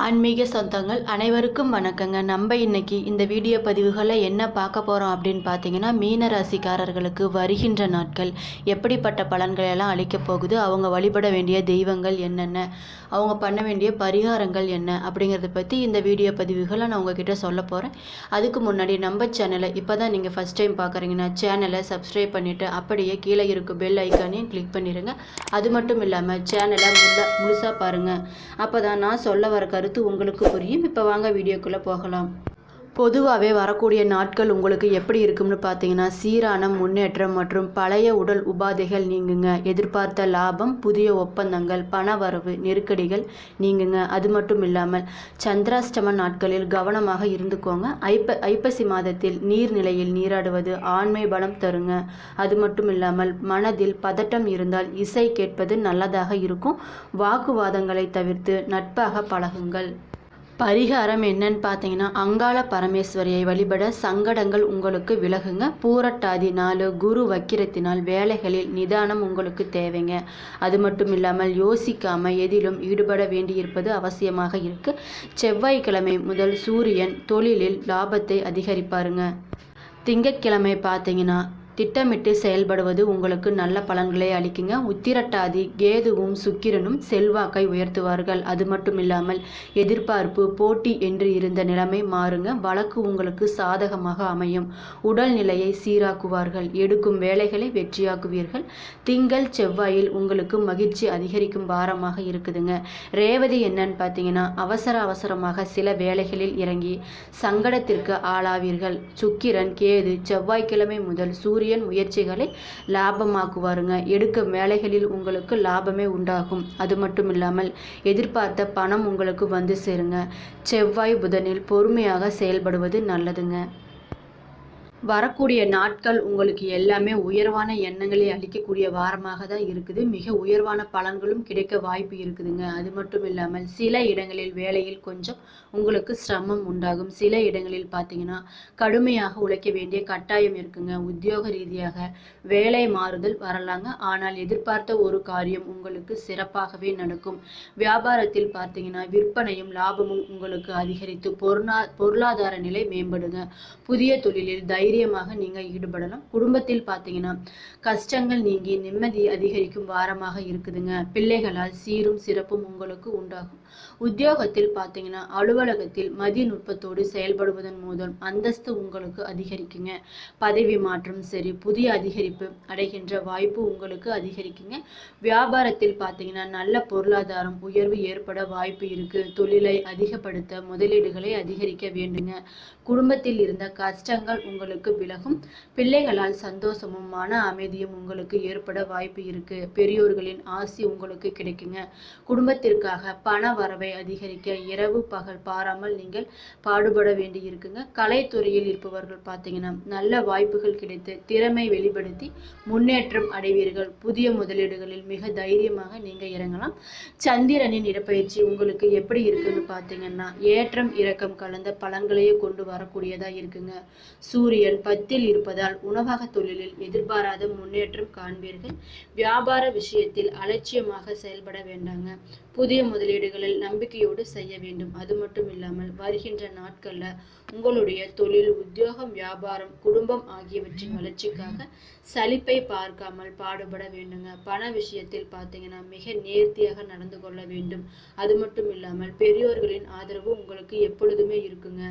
ஆன்மீக சொந்தங்கள் அனைவருக்கும் வணக்கங்க. நம்ம இன்னைக்கு இந்த வீடியோ பதிவுகளை என்ன பார்க்க போகிறோம் அப்படின்னு பார்த்தீங்கன்னா, மீன ராசிக்காரர்களுக்கு வருகின்ற நாட்கள் எப்படிப்பட்ட பலன்களை எல்லாம் அளிக்கப் போகுது, அவங்க வழிபட வேண்டிய தெய்வங்கள் என்னென்ன, அவங்க பண்ண வேண்டிய பரிகாரங்கள் என்ன அப்படிங்கிறத பற்றி இந்த வீடியோ பதிவுகளை நான் உங்ககிட்ட சொல்ல போகிறேன். அதுக்கு முன்னாடி நம்ம சேனலை இப்போ தான் நீங்கள் ஃபஸ்ட் டைம் பார்க்குறீங்கன்னா சேனலை சப்ஸ்கிரைப் பண்ணிவிட்டு அப்படியே கீழே இருக்க பெல் ஐக்கானையும் கிளிக் பண்ணிடுங்க. அது மட்டும் இல்லாமல் சேனலை முழுசாக பாருங்கள். அப்போ தான் நான் சொல்ல வர கருத்து உங்களுக்கு புரியும். இப்போ வாங்க வீடியோக்குள்ளே போகலாம். பொதுவாகவே வரக்கூடிய நாட்கள் உங்களுக்கு எப்படி இருக்கும்னு பார்த்தீங்கன்னா, சீரான முன்னேற்றம் மற்றும் பழைய உடல் உபாதைகள் நீங்குங்க. எதிர்பார்த்த லாபம், புதிய ஒப்பந்தங்கள், பண வரவு, நெருக்கடிகள் நீங்குங்க. அது மட்டும் இல்லாமல் சந்திராஷ்டம நாட்களில் கவனமாக இருந்துக்கோங்க. ஐப்பசி மாதத்தில் நீர்நிலையில் நீராடுவது ஆண்மை பலம் தருங்க. அது மட்டும் இல்லாமல் மனதில் பதட்டம் இருந்தால் இசை கேட்பது நல்லதாக இருக்கும். வாக்குவாதங்களை தவிர்த்து நட்பாக பழகுங்கள். பரிகாரம் என்னன்னு பார்த்தீங்கன்னா, அங்காள பரமேஸ்வரியை வழிபட சங்கடங்கள் உங்களுக்கு விலகுங்க. பூரட்டாதி நாள் குரு வக்கிரத்தினால் வேலைகளில் நிதானம் உங்களுக்கு தேவைங்க. அது மட்டும் இல்லாமல் யோசிக்காமல் எதிலும் ஈடுபட வேண்டியிருப்பது அவசியமாக இருக்குது. செவ்வாய்க்கிழமை முதல் சூரியன் தொழிலில் லாபத்தை அதிகரிப்பாருங்க. திங்கட்கிழமை பார்த்தீங்கன்னா, திட்டமிட்டு செயல்படுவது உங்களுக்கு நல்ல பலன்களை அளிக்குங்க. உத்திரட்டாதி கேதுவும் சுக்கிரனும் செல்வாக்கை உயர்த்துவார்கள். அது மட்டும் இல்லாமல் எதிர்பார்ப்பு, போட்டி என்று இருந்த நிலைமை மாறுங்க. வழக்கு உங்களுக்கு சாதகமாக அமையும். உடல்நிலையை சீராக்குவார்கள். எடுக்கும் வேலைகளை வெற்றியாக்குவீர்கள். திங்கள் செவ்வாயில் உங்களுக்கு மகிழ்ச்சி அதிகரிக்கும் வாரமாக இருக்குதுங்க. ரேவதி என்னன்னு பார்த்தீங்கன்னா, அவசரமாக சில வேலைகளில் இறங்கி சங்கடத்திற்கு ஆளாவீர்கள். சுக்கிரன் கேது செவ்வாய்க்கிழமை முதல் சூரியன் முயற்சிகளை லாபமாக்குவாருங்க. எடுக்கும் வேலைகளில் உங்களுக்கு லாபமே உண்டாகும். அது மட்டும் இல்லாமல் எதிர்பார்த்த பணம் உங்களுக்கு வந்து சேருங்க. செவ்வாய் புதனில் பொறுமையாக செயல்படுவது நல்லதுங்க. வரக்கூடிய நாட்கள் உங்களுக்கு எல்லாமே உயர்வான எண்ணங்களை அளிக்கக்கூடிய வாரமாக தான் இருக்குது. மிக உயர்வான பலன்களும் கிடைக்க வாய்ப்பு இருக்குதுங்க. அது மட்டும் இல்லாமல் சில இடங்களில் வேலையில் கொஞ்சம் உங்களுக்கு சிரமம் உண்டாகும். சில இடங்களில் பார்த்தீங்கன்னா கடுமையாக உழைக்க வேண்டிய கட்டாயம் இருக்குங்க. உத்தியோக ரீதியாக வேலை மாறுதல் வரலாங்க. ஆனால் எதிர்பார்த்த ஒரு காரியம் உங்களுக்கு சிறப்பாகவே நடக்கும். வியாபாரத்தில் பார்த்தீங்கன்னா விற்பனையும் லாபமும் உங்களுக்கு அதிகரித்து பொருளாதார நிலை மேம்படுங்க. புதிய தொழிலில் தைரியமாக நீங்க ஈடுபடலாம். குடும்பத்தில் பார்த்தீங்கன்னா கஷ்டங்கள் நீங்கி நிம்மதி அதிகரிக்கும் வாரமாக இருக்குதுங்க. பிள்ளைகளால் சீரும் சிறப்பும் உங்களுக்கு உண்டாகும். உத்தியோகத்தில் பார்த்தீங்கன்னா அலுவலகத்தில் மதிநுட்பத்தோடு செயல்படுவதன் மூலம் அந்தஸ்து உங்களுக்கு அதிகரிக்குங்க. பதவி மாற்றம் சரி, புதிய அதிகரிப்பு அடைகின்ற வாய்ப்பு உங்களுக்கு அதிகரிக்குங்க. வியாபாரத்தில் பார்த்தீங்கன்னா நல்ல பொருளாதாரம் உயர்வு ஏற்பட வாய்ப்பு இருக்கு. தொழிலை அதிகப்படுத்த முதலீடுகளை அதிகரிக்க வேண்டுங்க. குடும்பத்தில் இருந்த கஷ்டங்கள் உங்களுக்கு விலகும். பிள்ளைகளால் சந்தோஷமும் மன அமைதியும் உங்களுக்கு ஏற்பட வாய்ப்பு இருக்கு. பெரியோர்களின் ஆசி உங்களுக்கு கிடைக்குங்க. குடும்பத்திற்காக பண வரவை அதிகரிக்க இரவு பகல் பாராமல் நீங்கள் பாடுபட வேண்டி இருக்குங்க. கலைத்துறையில் இருப்பவர்கள் பார்த்தீங்கன்னா நல்ல வாய்ப்புகள் கிடைத்து திறமை வெளிப்படுத்தி முன்னேற்றம் அடைவீர்கள். புதிய முதலீடுகளில் மிக தைரியமாக நீங்க இறங்கலாம். சந்திரனின் இடப்பெயர்ச்சி உங்களுக்கு எப்படி இருக்குன்னு பார்த்தீங்கன்னா ஏற்றம் இறக்கம் கலந்த பலன்களையே கொண்டு வரக்கூடியதா இருக்குங்க. சூரியன் 10ல் இருப்பதால் உணவக தொழிலில் எதிர்பாராத முன்னேற்றம் காண்பீர்கள். வியாபார விஷயத்தில் அலட்சியமாக செயல்பட வேண்டாங்க. புதிய முதலீடுகளில் நம்பிக்கையோடு செய்ய வேண்டும். அது மட்டும் இல்லாமல் வருகின்ற நாட்கள்ல உங்களுடைய தொழில், உத்தியோகம், வியாபாரம், குடும்பம் ஆகியவற்றின் வளர்ச்சிக்காக சலிப்பை பார்க்காமல் பாடுபட வேண்டுங்க. பண விஷயத்தில் பார்த்தீங்கன்னா மிக நேர்த்தியாக நடந்து கொள்ள வேண்டும். அது மட்டும் இல்லாமல் பெரியோர்களின் ஆதரவு உங்களுக்கு எப்பொழுதுமே இருக்குங்க.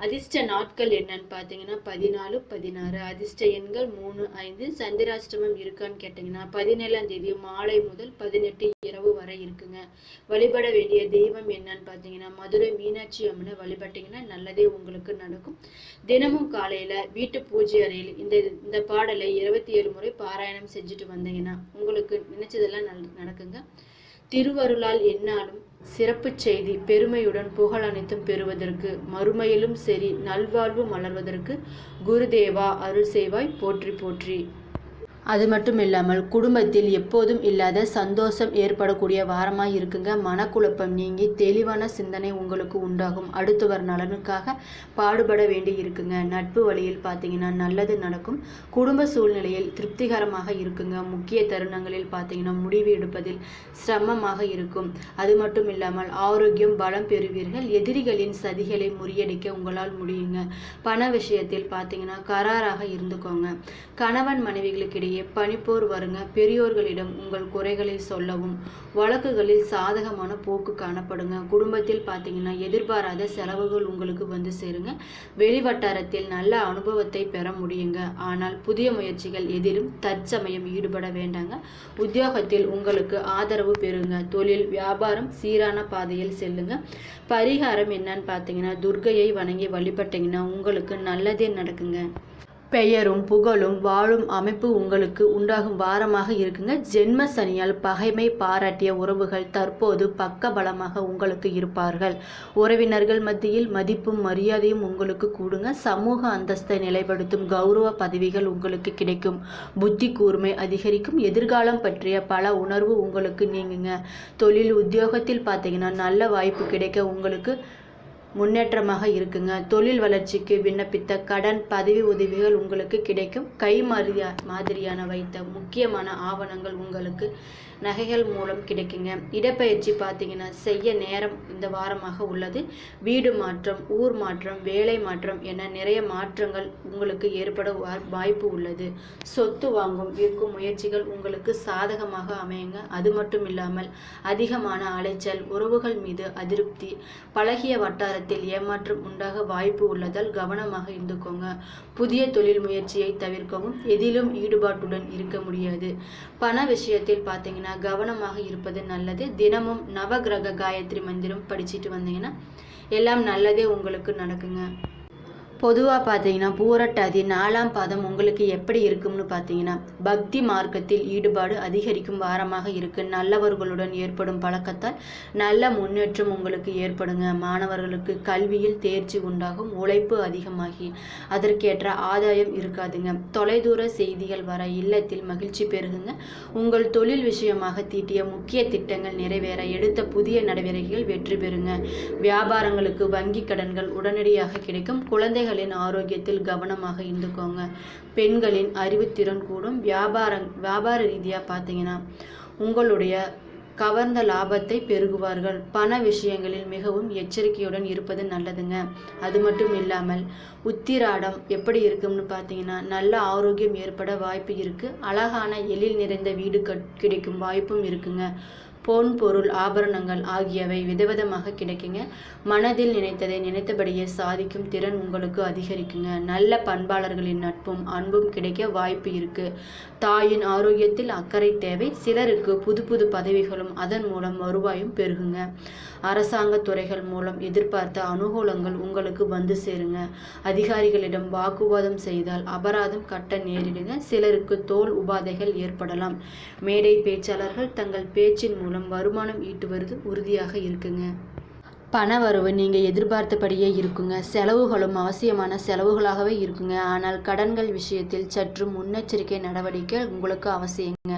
அதிர்ஷ்ட நாட்கள் என்னன்னு பார்த்தீங்கன்னா 14, 16. அதிர்ஷ்ட எண்கள் 3, 5. சந்திராஷ்டமம் இருக்கான்னு கேட்டிங்கன்னா 17ஆம் தேதி மாலை முதல் 18 இரவு வரை இருக்குங்க. வழிபட வேண்டிய தெய்வம் என்னன்னு பார்த்தீங்கன்னா மதுரை மீனாட்சி அம்மனை வழிபட்டீங்கன்னா நல்லதே உங்களுக்கு நடக்கும். தினமும் காலையில வீட்டு பூஜை அறையில் இந்த பாடலை 27 முறை பாராயணம் செஞ்சுட்டு வந்தீங்கன்னா உங்களுக்கு நினைச்சதெல்லாம் நடக்குங்க. திருவருளால் என்னாலும் சிறப்பு செய்தி பெருமையுடன் புகழ் அனைத்தும் பெறுவதற்கு மறுமையிலும் சரி நல்வாழ்வு மலர்வதற்கு குருதேவா அருள் செய்வாய் போற்றி போற்றி. அது மட்டும் இல்லாமல் குடும்பத்தில் எப்போதும் இல்லாத சந்தோஷம் ஏற்படக்கூடிய வாரமாக இருக்குங்க. மனக்குழப்பம் நீங்கி தெளிவான சிந்தனை உங்களுக்கு உண்டாகும். அடுத்தவர் நலனுக்காக பாடுபட வேண்டி இருக்குங்க. நட்பு வழியில் பார்த்தீங்கன்னா நல்லது நடக்கும். குடும்ப சூழ்நிலையில் திருப்திகரமாக இருக்குங்க. முக்கிய தருணங்களில் பார்த்தீங்கன்னா முடிவு எடுப்பதில் சிரமமாக இருக்கும். அது மட்டும் இல்லாமல் ஆரோக்கியம் பலம் பெறுவீர்கள். எதிரிகளின் சதிகளை முறியடிக்க உங்களால் முடியுங்க. பண விஷயத்தில் பார்த்தீங்கன்னா கராராக இருந்துக்கோங்க. கணவன் மனைவிகளுக்கிடையே பனிப்போர் வருங்க. பெரியோர்களிடம் உங்கள் குறைகளை சொல்லவும் வழக்குகளில் சாதகமான போக்கு காணப்படுங்க. குடும்பத்தில் பார்த்தீங்கன்னா எதிர்பாராத செலவுகள் உங்களுக்கு வந்து சேருங்க. வெளிவட்டாரத்தில் நல்ல அனுபவத்தை பெற முடியுங்க. ஆனால் புதிய முயற்சிகள் எதிலும் தற்சமயம் ஈடுபட வேண்டாங்க. உத்தியோகத்தில் உங்களுக்கு ஆதரவு பெறுங்க. தொழில் வியாபாரம் சீரான பாதையில் செல்லுங்க. பரிகாரம் என்னன்னு பார்த்தீங்கன்னா துர்க்கையை வணங்கி வழிபட்டீங்கன்னா உங்களுக்கு நல்லதே நடக்குங்க. பெயரும் புகழும் வாழும் அமைப்பு உங்களுக்கு உண்டாகும் வாரமாக இருக்குங்க. ஜென்ம சனியால் பகைமை பாராட்டிய உறவுகள் தற்போது பக்க பலமாக உங்களுக்கு இருப்பார்கள். உறவினர்கள் மத்தியில் மதிப்பும் மரியாதையும் உங்களுக்கு கூடுங்க. சமூக அந்தஸ்தை நிலைப்படுத்தும் கௌரவ பதவிகள் உங்களுக்கு கிடைக்கும். புத்தி கூர்மை அதிகரிக்கும். எதிர்காலம் பற்றிய பல உணர்வு உங்களுக்கு நீங்குங்க. தொழில் உத்தியோகத்தில் பார்த்தீங்கன்னா நல்ல வாய்ப்பு கிடைக்க உங்களுக்கு முன்னேற்றமாக இருக்குங்க. தொழில் வளர்ச்சிக்கு விண்ணப்பித்த கடன் பதவி உதவிகள் உங்களுக்கு கிடைக்கும். கை மாதிரியான வைத்த முக்கியமான ஆவணங்கள் உங்களுக்கு நகைகள் மூலம் கிடைக்குங்க. இடப்பெயர்ச்சி பார்த்தீங்கன்னா செய்ய நேரம் இந்த வாரமாக உள்ளது. வீடு மாற்றம் ஊர் மாற்றம் வேலை மாற்றம் என நிறைய மாற்றங்கள் உங்களுக்கு ஏற்பட வாய்ப்பு உள்ளது. சொத்து வாங்கும் விற்கும் முயற்சிகள் உங்களுக்கு சாதகமாக அமையுங்க. அது மட்டும் இல்லாமல் அதிகமான அலைச்சல் உறவுகள் மீது அதிருப்தி பழகிய வட்டாரத்தில் ஏமாற்றம் உண்டாக வாய்ப்பு உள்ளதால் கவனமாக இருந்துக்கோங்க. புதிய தொழில் முயற்சியை தவிர்க்கவும். எதிலும் ஈடுபாட்டுடன் இருக்க முடியாது. பண விஷயத்தில் பார்த்தீங்கன்னா கவனமாக இருப்பது நல்லது. தினமும் நவகிரக காயத்ரி மந்திரம் படிச்சுட்டு வந்தீங்கன்னா எல்லாம் நல்லதே உங்களுக்கு நடக்குங்க. பொதுவாக பார்த்தீங்கன்னா பூரட்டாதி 4ஆம் பாதம் உங்களுக்கு எப்படி இருக்கும்னு பார்த்தீங்கன்னா பக்தி மார்க்கத்தில் ஈடுபாடு அதிகரிக்கும் வாரமாக இருக்குது. நல்லவர்களுடன் ஏற்படும் பழக்கத்தால் நல்ல முன்னேற்றம் உங்களுக்கு ஏற்படுங்க. மாணவர்களுக்கு கல்வியில் தேர்ச்சி உண்டாகும். உழைப்பு அதிகமாகி அதற்கேற்ற ஆதாயம் இருக்காதுங்க. தொலைதூர செய்திகள் வர இல்லத்தில் மகிழ்ச்சி பெருகுங்க. உங்கள் தொழில் விஷயமாக தீட்டிய முக்கிய திட்டங்கள் நிறைவேற எடுத்த புதிய நடவடிக்கைகள் வெற்றி பெறுங்க. வியாபாரங்களுக்கு வங்கி கடன்கள் உடனடியாக கிடைக்கும். குழந்தைகளின் ஆரோக்கியத்தில் கவனமாக இருந்துக்கோங்க. பெண்களின் அறிவுத்திறன் கூடும். வியாபார ரீதியாக பார்த்தீங்கன்னா உங்களுடைய கவர்ந்த லாபத்தை பெருகுவார்கள். பண விஷயங்களில் மிகவும் எச்சரிக்கையுடன் இருப்பது நல்லதுங்க. அது மட்டும் இல்லாமல் உத்திராடம் எப்படி இருக்கும்னு பார்த்தீங்கன்னா நல்ல ஆரோக்கியம் ஏற்பட வாய்ப்பு இருக்கு. அழகான எழில் நிறைந்த வீடு கிடைக்கும் வாய்ப்பும் இருக்குங்க. பொன் பொருள் ஆபரணங்கள் ஆகியவை விதவிதமாக கிடைக்குங்க. மனதில் நினைத்ததை நினைத்தபடியே சாதிக்கும் திறன் உங்களுக்கு அதிகரிக்குங்க. நல்ல பண்பாளர்களின் நட்பும் அன்பும் கிடைக்க வாய்ப்பு இருக்கு. தாயின் ஆரோக்கியத்தில் அக்கறை தேவை. சிலருக்கு புது புது பதவிகளும் அதன் மூலம் வருவாயும் பெருகுங்க. அரசாங்க துறைகள் மூலம் எதிர்பார்த்த அனுகூலங்கள் உங்களுக்கு வந்து சேருங்க. அதிகாரிகளிடம் வாக்குவாதம் செய்தால் அபராதம் கட்ட நேரிடுங்க. சிலருக்கு தோல் உபாதைகள் ஏற்படலாம். மேடை பேச்சாளர்கள் தங்கள் பேச்சின் மூலம் வருமானம் ஈட்டுவது உறுதியாக இருக்குங்க. பண வரவு நீங்கள் எதிர்பார்த்தபடியே இருக்குங்க. செலவுகளும் அவசியமான செலவுகளாகவே இருக்குங்க. ஆனால் கடன்கள் விஷயத்தில் சற்று முன்னெச்சரிக்கை நடவடிக்கை உங்களுக்கு அவசியங்க.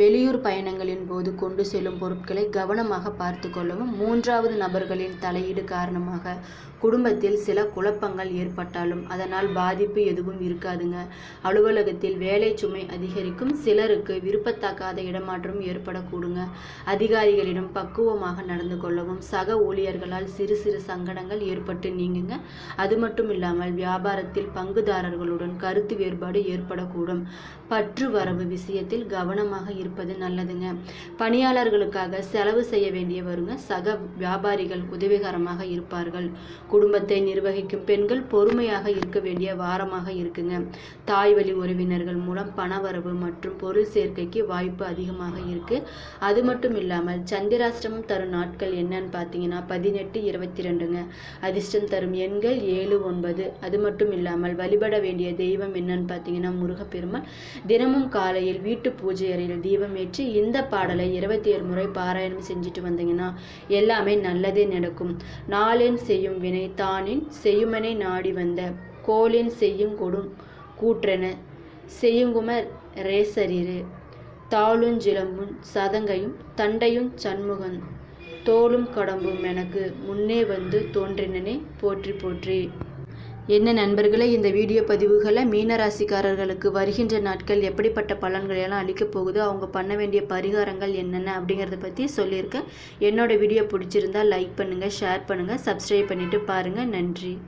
வெளியூர் பயணங்களின் போது கொண்டு செல்லும் பொருட்களை கவனமாக பார்த்து கொள்ளவும். 3வது நபர்களின் தலையீடு காரணமாக குடும்பத்தில் சில குழப்பங்கள் ஏற்பட்டாலும் அதனால் பாதிப்பு எதுவும் இருக்காதுங்க. அலுவலகத்தில் வேலை சுமை அதிகரிக்கும். சிலருக்கு விருப்பத்தக்காத இடமாற்றம் ஏற்படக்கூடுங்க. அதிகாரிகளிடம் பக்குவமாக நடந்து கொள்ளவும். சக ஊழியர்களால் சிறு சிறு சங்கடங்கள் ஏற்பட்டு நீங்குங்க. அது மட்டும் இல்லாமல் வியாபாரத்தில் பங்குதாரர்களுடன் கருத்து வேறுபாடு ஏற்படக்கூடும். பற்று வரவு விஷயத்தில் கவனமாக இருப்பது நல்லதுங்க. பணியாளர்களுக்காக செலவு செய்ய வேண்டிய வருங்க. சக வியாபாரிகள் உதவிகரமாக இருப்பார்கள். குடும்பத்தை நிர்வகிக்கும் பெண்கள் பொறுமையாக இருக்க வேண்டிய வாரமாக இருக்குங்க. தாய் வழி உறவினர்கள் மூலம் பணவரவு மற்றும் பொருள் சேர்க்கைக்கு வாய்ப்பு அதிகமாக இருக்கு. அது மட்டும் இல்லாமல் சந்திராஷ்டமம் தரும் நாட்கள் என்னன்னு பார்த்தீங்கன்னா 18, 22ங்க. அதிர்ஷ்டம் தரும் எண்கள் 7, 9. அது மட்டும் இல்லாமல் வழிபட வேண்டிய தெய்வம் என்னன்னு பார்த்தீங்கன்னா முருகப்பெருமாள். தினமும் காலையில் வீட்டு பூஜை அறையில் தீபம் ஏற்றி இந்த பாடலை 27 முறை பாராயணம் செஞ்சுட்டு வந்தீங்கன்னா எல்லாமே நல்லதே நடக்கும். நாளேன் செய்யும் வினை தானின் செய்யுமனை நாடி வந்த கோளின் செய்யும் கொடும் கூற்றென செய்யுங்குமர் ரேசரிரு தாளுஞ்சிலம்பும் சதங்கையும் தண்டையும் சண்முகன் தோளும் கடம்பும் எனக்கு முன்னே வந்து தோன்றினனே போற்றி போற்றி. என்ன நண்பர்களே, இந்த வீடியோ பதிவுகளை மீனராசிக்காரர்களுக்கு வருகின்ற நாட்கள் எப்படிப்பட்ட பலன்களை எல்லாம் அளிக்கப் போகுது, அவங்க பண்ண வேண்டிய பரிகாரங்கள் என்னென்ன அப்படிங்கிறத பற்றி சொல்லியிருக்கேன். என்னோட வீடியோ பிடிச்சிருந்தா லைக் பண்ணுங்கள், ஷேர் பண்ணுங்கள், சப்ஸ்கிரைப் பண்ணிவிட்டு பாருங்கள். நன்றி.